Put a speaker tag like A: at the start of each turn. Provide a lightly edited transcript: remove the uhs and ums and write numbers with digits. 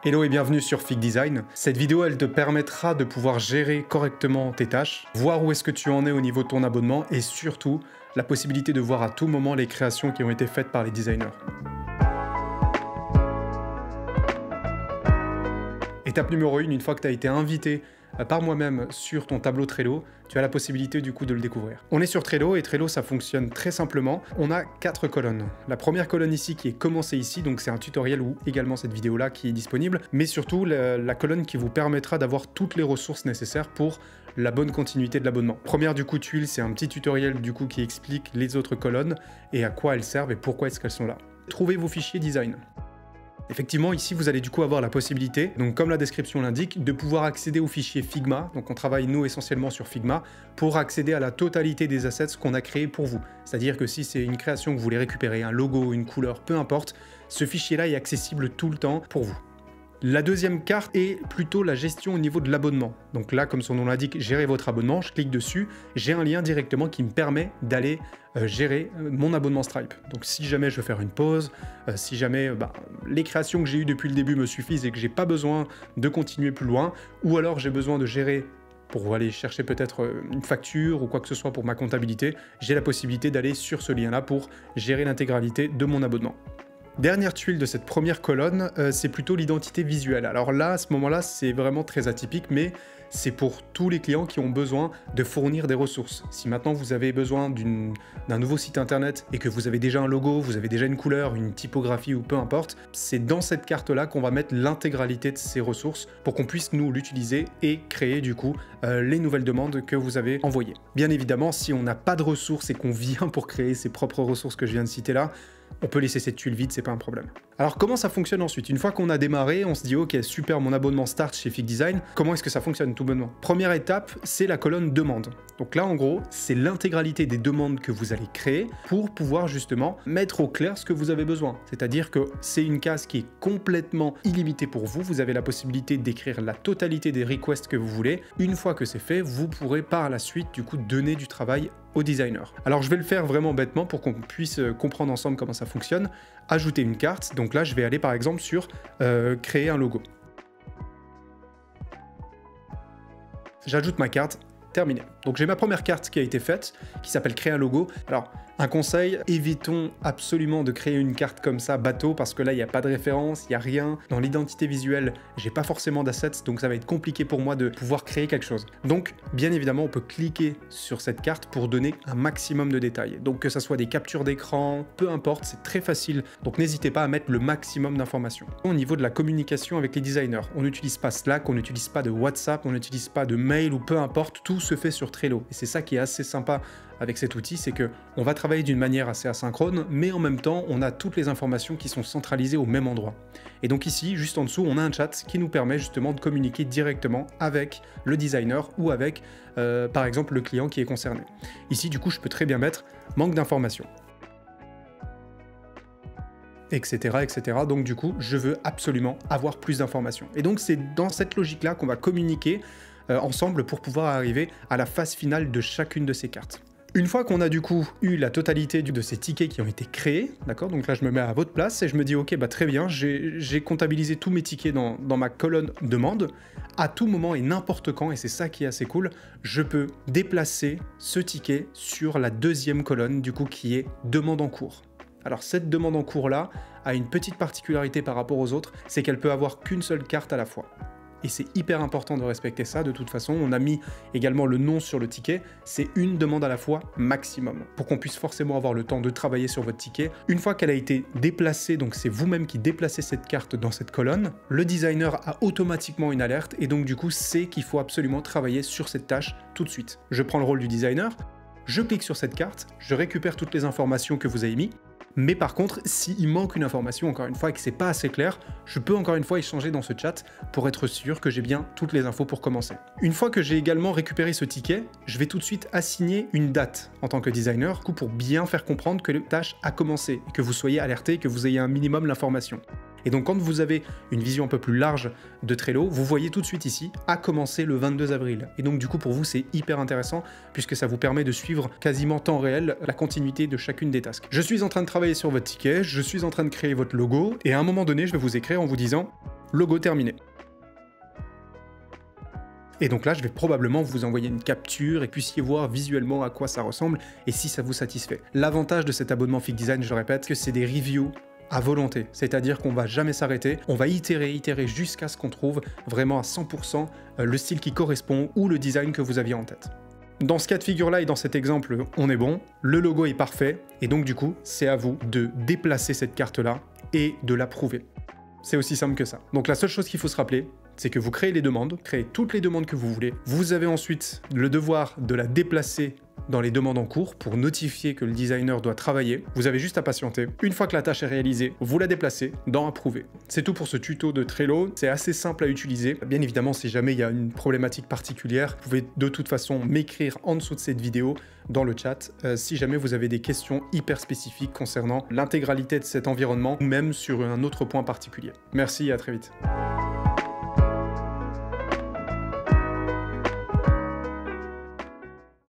A: Hello et bienvenue sur Fig Design. Cette vidéo, elle te permettra de pouvoir gérer correctement tes tâches, voir où est-ce que tu en es au niveau de ton abonnement et surtout la possibilité de voir à tout moment les créations qui ont été faites par les designers. Étape numéro 1, une fois que tu as été invité par moi-même sur ton tableau Trello, tu as la possibilité du coup de le découvrir. On est sur Trello et Trello ça fonctionne très simplement. On a 4 colonnes. La première colonne ici qui est commencée ici, donc c'est un tutoriel ou également cette vidéo là qui est disponible, mais surtout la colonne qui vous permettra d'avoir toutes les ressources nécessaires pour la bonne continuité de l'abonnement. Première du coup tuile, c'est un petit tutoriel du coup qui explique les autres colonnes et à quoi elles servent et pourquoi est-ce qu'elles sont là. Trouvez vos fichiers design. Effectivement, ici, vous allez du coup avoir la possibilité, donc comme la description l'indique, de pouvoir accéder au fichier Figma. Donc on travaille, nous, essentiellement sur Figma, pour accéder à la totalité des assets qu'on a créés pour vous. C'est-à-dire que si c'est une création que vous voulez récupérer, un logo, une couleur, peu importe, ce fichier-là est accessible tout le temps pour vous. La deuxième carte est plutôt la gestion au niveau de l'abonnement. Donc là, comme son nom l'indique, gérer votre abonnement, je clique dessus, j'ai un lien directement qui me permet d'aller gérer mon abonnement Stripe. Donc si jamais je veux faire une pause, si jamais les créations que j'ai eues depuis le début me suffisent et que j'ai pas besoin de continuer plus loin, ou alors j'ai besoin de gérer pour aller chercher peut-être une facture ou quoi que ce soit pour ma comptabilité, j'ai la possibilité d'aller sur ce lien-là pour gérer l'intégralité de mon abonnement. Dernière tuile de cette première colonne, c'est plutôt l'identité visuelle. Alors là, à ce moment-là, c'est vraiment très atypique, mais c'est pour tous les clients qui ont besoin de fournir des ressources. Si maintenant vous avez besoin d'un nouveau site internet et que vous avez déjà un logo, vous avez déjà une couleur, une typographie ou peu importe, c'est dans cette carte-là qu'on va mettre l'intégralité de ces ressources pour qu'on puisse nous l'utiliser et créer du coup les nouvelles demandes que vous avez envoyées. Bien évidemment, si on n'a pas de ressources et qu'on vient pour créer ses propres ressources que je viens de citer là, on peut laisser cette tuile vide, c'est pas un problème. Alors comment ça fonctionne ensuite? Une fois qu'on a démarré, on se dit ok super, mon abonnement start chez Fig Design, comment est-ce que ça fonctionne tout bonnement? Première étape, c'est la colonne demande. Donc là en gros, c'est l'intégralité des demandes que vous allez créer pour pouvoir justement mettre au clair ce que vous avez besoin. C'est-à-dire que c'est une case qui est complètement illimitée pour vous, vous avez la possibilité d'écrire la totalité des requests que vous voulez. Une fois que c'est fait, vous pourrez par la suite du coup donner du travail au designer. Alors je vais le faire vraiment bêtement pour qu'on puisse comprendre ensemble comment ça fonctionne. Ajouter une carte, donc là je vais aller par exemple sur créer un logo. J'ajoute ma carte, terminé. Donc j'ai ma première carte qui a été faite, qui s'appelle créer un logo. Alors un conseil, évitons absolument de créer une carte comme ça, bateau, parce que là il n'y a pas de référence, il n'y a rien. Dans l'identité visuelle, j'ai pas forcément d'assets, donc ça va être compliqué pour moi de pouvoir créer quelque chose. Donc bien évidemment, on peut cliquer sur cette carte pour donner un maximum de détails. Donc que ça soit des captures d'écran, peu importe, c'est très facile. Donc n'hésitez pas à mettre le maximum d'informations. Au niveau de la communication avec les designers, on n'utilise pas Slack, on n'utilise pas de WhatsApp, on n'utilise pas de mail ou peu importe, tout se fait sur Trello. Et c'est ça qui est assez sympa avec cet outil, c'est que on va travailler d'une manière assez asynchrone, mais en même temps, on a toutes les informations qui sont centralisées au même endroit. Et donc ici, juste en dessous, on a un chat qui nous permet justement de communiquer directement avec le designer ou avec, par exemple, le client qui est concerné. Ici, du coup, je peux très bien mettre « manque d'informations ». Etc., etc. Donc du coup, je veux absolument avoir plus d'informations. Et donc c'est dans cette logique-là qu'on va communiquer ensemble pour pouvoir arriver à la phase finale de chacune de ces cartes. Une fois qu'on a du coup eu la totalité de ces tickets qui ont été créés, d'accord, donc là je me mets à votre place et je me dis ok, bah très bien, j'ai comptabilisé tous mes tickets dans ma colonne demande. À tout moment et n'importe quand, et c'est ça qui est assez cool, je peux déplacer ce ticket sur la deuxième colonne du coup qui est demande en cours. Alors cette demande en cours là a une petite particularité par rapport aux autres, c'est qu'elle peut avoir qu'une seule carte à la fois. Et c'est hyper important de respecter ça, de toute façon, on a mis également le nom sur le ticket, c'est une demande à la fois maximum, pour qu'on puisse forcément avoir le temps de travailler sur votre ticket. Une fois qu'elle a été déplacée, donc c'est vous-même qui déplacez cette carte dans cette colonne, le designer a automatiquement une alerte, et donc du coup sait qu'il faut absolument travailler sur cette tâche tout de suite. Je prends le rôle du designer, je clique sur cette carte, je récupère toutes les informations que vous avez mises, mais par contre, s'il manque une information, encore une fois, et que c'est pas assez clair, je peux encore une fois échanger dans ce chat pour être sûr que j'ai bien toutes les infos pour commencer. Une fois que j'ai également récupéré ce ticket, je vais tout de suite assigner une date en tant que designer, pour bien faire comprendre que la tâche a commencé, et que vous soyez alerté, que vous ayez un minimum l'information. Et donc quand vous avez une vision un peu plus large de Trello, vous voyez tout de suite ici, a commencé le 22 avril. Et donc du coup pour vous c'est hyper intéressant puisque ça vous permet de suivre quasiment temps réel la continuité de chacune des tasks. Je suis en train de travailler sur votre ticket, je suis en train de créer votre logo et à un moment donné je vais vous écrire en vous disant logo terminé. Et donc là, je vais probablement vous envoyer une capture et puissiez voir visuellement à quoi ça ressemble et si ça vous satisfait. L'avantage de cet abonnement Fig Design, je le répète, que c'est des reviews à volonté. C'est-à-dire qu'on va jamais s'arrêter, on va itérer jusqu'à ce qu'on trouve vraiment à 100% le style qui correspond ou le design que vous aviez en tête. Dans ce cas de figure-là et dans cet exemple, on est bon, le logo est parfait et donc du coup, c'est à vous de déplacer cette carte-là et de l'approuver. C'est aussi simple que ça. Donc la seule chose qu'il faut se rappeler, c'est que vous créez les demandes, créez toutes les demandes que vous voulez. Vous avez ensuite le devoir de la déplacer dans les demandes en cours pour notifier que le designer doit travailler. Vous avez juste à patienter. Une fois que la tâche est réalisée, vous la déplacez dans Approuver. C'est tout pour ce tuto de Trello. C'est assez simple à utiliser. Bien évidemment, si jamais il y a une problématique particulière, vous pouvez de toute façon m'écrire en dessous de cette vidéo dans le chat si jamais vous avez des questions hyper spécifiques concernant l'intégralité de cet environnement ou même sur un autre point particulier. Merci et à très vite.